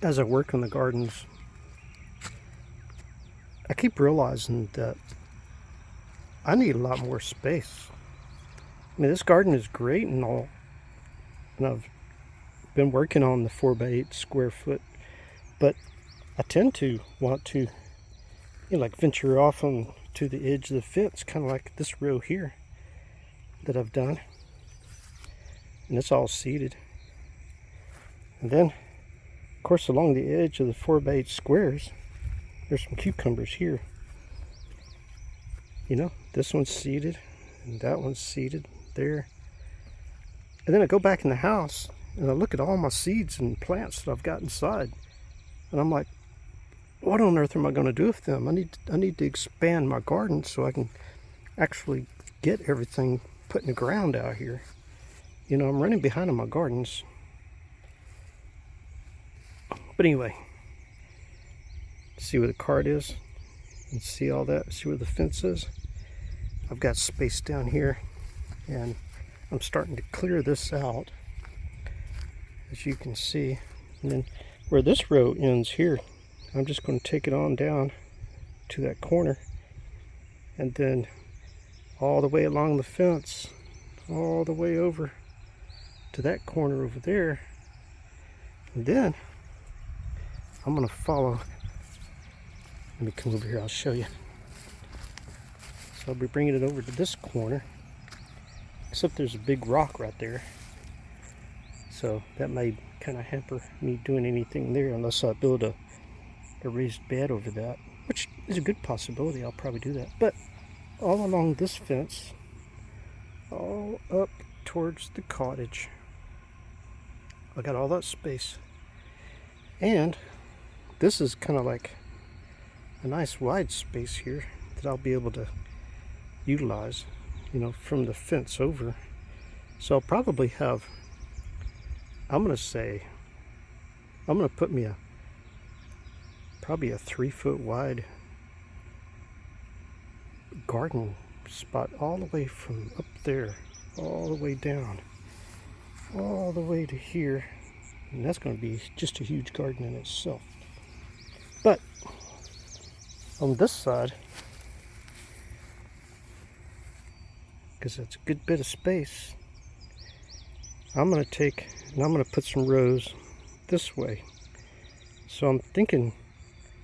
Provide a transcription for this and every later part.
as I work on the gardens, I keep realizing that I need a lot more space. I mean, this garden is great and all, and I've been working on the 4x8 square foot, but I tend to want to, like venture off on to the edge of the fence, kind of like this row here that I've done, and it's all seeded. And then, of course, along the edge of the 4x8 squares, there's some cucumbers here. This one's seeded, and that one's seeded there. And then I go back in the house and I look at all my seeds and plants that I've got inside, and I'm like, what on earth am I going to do with them? I need to expand my garden so I can actually get everything put in the ground out here. I'm running behind on my gardens. But anyway, see where the cart is and see all that, see where the fence is. I've got space down here, and I'm starting to clear this out, as you can see. And then where this row ends here, I'm just going to take it on down to that corner, and then all the way along the fence, all the way over to that corner over there. And then I'm going to follow. Let me come over here, I'll show you. So I'll be bringing it over to this corner, except there's a big rock right there. So that may kind of hamper me doing anything there unless I build a raised bed over that, which is a good possibility. I'll probably do that. But all along this fence, all up towards the cottage, I got all that space. And this is kind of like a nice wide space here that I'll be able to utilize, from the fence over. So I'll probably have, I'm going to put me probably a 3-foot wide garden spot all the way from up there, all the way down, all the way to here. And that's going to be just a huge garden in itself. But on this side, because it's a good bit of space, I'm going to take and I'm going to put some rows this way. So I'm thinking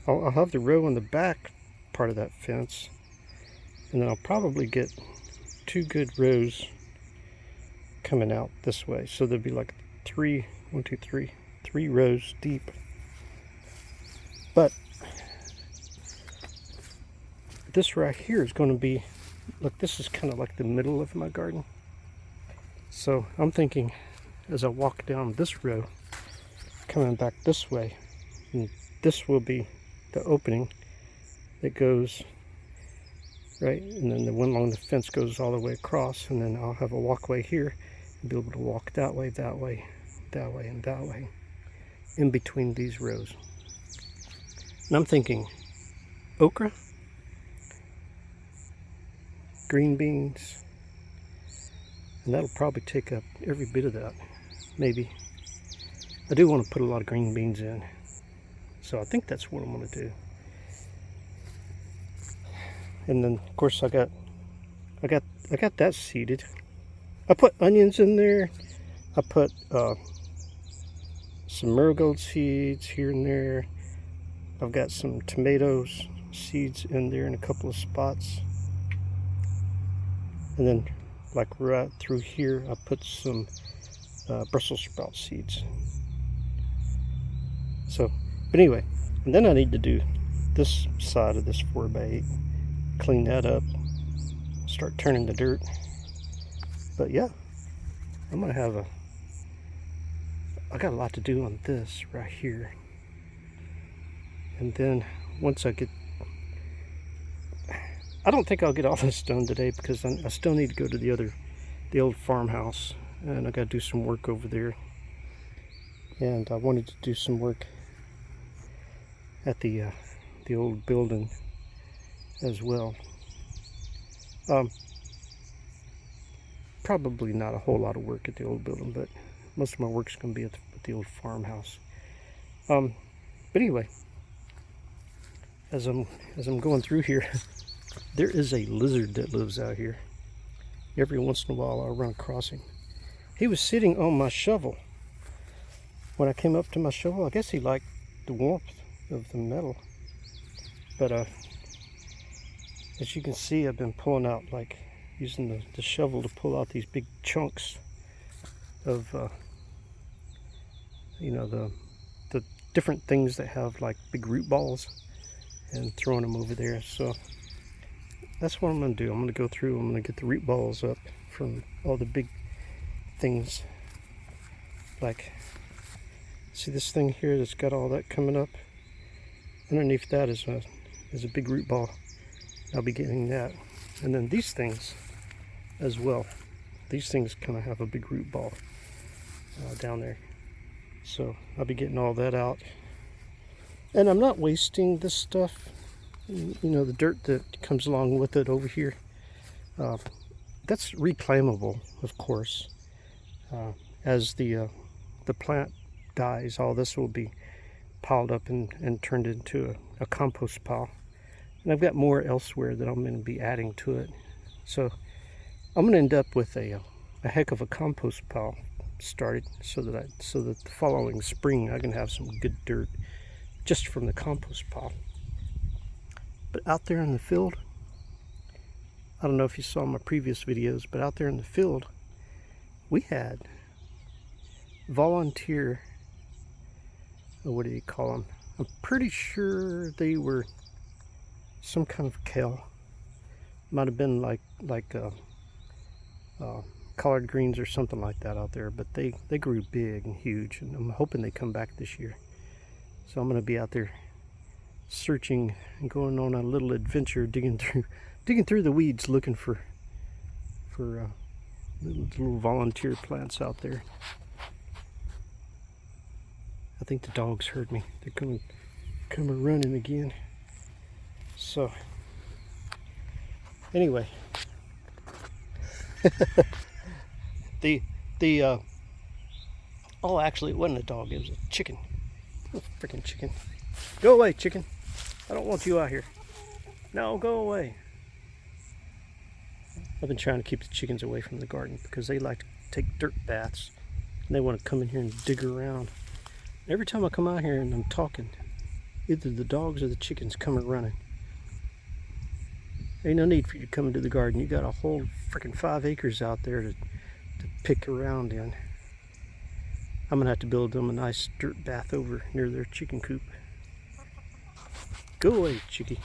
I'll have the row on the back part of that fence, and then I'll probably get 2 good rows coming out this way. So there'll be like 3 rows deep. But this right here is going to be, look, this is kind of like the middle of my garden. So I'm thinking, as I walk down this row, coming back this way, and this will be the opening that goes right, and then the one along the fence goes all the way across, and then I'll have a walkway here and be able to walk that way, that way, that way, and that way in between these rows. And I'm thinking okra, green beans, and that'll probably take up every bit of that. Maybe. I do want to put a lot of green beans in, so I think that's what I'm going to do. And then of course I got that seeded. I put onions in there. I put some marigold seeds here and there. I've got some tomatoes seeds in there in a couple of spots. And then like right through here, I put some Brussels sprout seeds. So, but anyway, and then I need to do this side of this 4x8, clean that up, start turning the dirt. But yeah, I'm gonna have I got a lot to do on this right here. And then once I don't think I'll get all this done today, because I still need to go to the old farmhouse, and I got to do some work over there. And I wanted to do some work at the old building as well. Probably not a whole lot of work at the old building, but most of my work's going to be at the old farmhouse. But anyway, as I'm going through here, there is a lizard that lives out here. Every once in a while I'll run across him. He was sitting on my shovel. When I came up to my shovel, I guess he liked the warmth of the metal. But as you can see, I've been pulling out, like using the shovel to pull out these big chunks of you know, the different things that have like big root balls, and throwing them over there. So that's what I'm going to do. I'm going to go through, I'm going to get the root balls up from all the big things. Like, see this thing here that's got all that coming up? Underneath that is a big root ball. I'll be getting that. And then these things as well. These things kind of have a big root ball down there. So I'll be getting all that out. And I'm not wasting this stuff. You know, the dirt that comes along with it over here. That's reclaimable, of course. As the plant dies, all this will be piled up and turned into a compost pile. And I've got more elsewhere that I'm going to be adding to it. So I'm going to end up with a heck of a compost pile started, so that the following spring I can have some good dirt just from the compost pile. But out there in the field, I don't know if you saw my previous videos, but out there in the field, we had volunteer, what do you call them? I'm pretty sure they were some kind of kale. Might have been like collard greens or something like that out there, but they grew big and huge, and I'm hoping they come back this year. So I'm going to be out there searching and going on a little adventure, digging through the weeds, looking for little volunteer plants out there. I think the dogs heard me. They're coming running again. So anyway, oh, actually it wasn't a dog, it was a chicken. Oh, freaking chicken. Go away, chicken. I don't want you out here. No, go away. I've been trying to keep the chickens away from the garden because they like to take dirt baths and they want to come in here and dig around. Every time I come out here and I'm talking, either the dogs or the chickens come running. Ain't no need for you to come into the garden. You got a whole freaking 5 acres out there to pick around in. I'm gonna have to build them a nice dirt bath over near their chicken coop. Go away, chickie.